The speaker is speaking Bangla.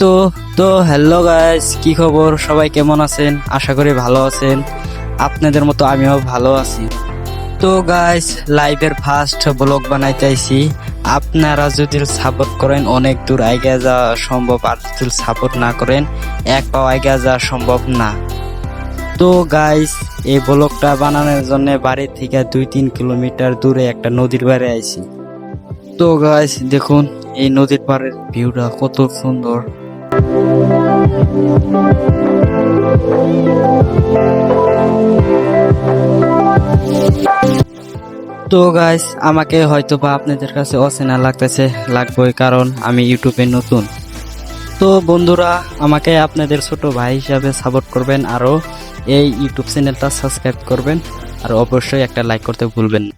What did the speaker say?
তো তো হ্যালো গাইস, কি খবর? সবাই কেমন আছেন? আশা করি ভালো আছেন। আপনাদের মতো আমিও ভালো আছি। তো গাইস, লাইভের ফার্স্ট ব্লগ বানাইতে আইছি। আপনারা যদি সাপোর্ট করেন অনেক দূর আগে যাওয়া সম্ভব, আর যদি সাপোর্ট না করেন এক পাও আগে যাওয়া সম্ভব না। তো গাইস, এই ব্লগটা বানানোর জন্য বাড়ি থেকে 2-3 কিলোমিটার দূরে একটা নদীর পাড়ে আইছি। তো গাইস দেখুন, এই নদীর পাড়ের ভিউটা কত সুন্দর। তো গাইস, আমাকে হয়তো বা আপনাদের কাছে অচেনা লাগবে, কারণ আমি ইউটিউবে নতুন। তো বন্ধুরা, আমাকে আপনাদের ছোট ভাই হিসাবে সাপোর্ট করবেন, আরো এই ইউটিউব চ্যানেলটা সাবস্ক্রাইব করবেন, আর অবশ্যই একটা লাইক করতে ভুলবেন না।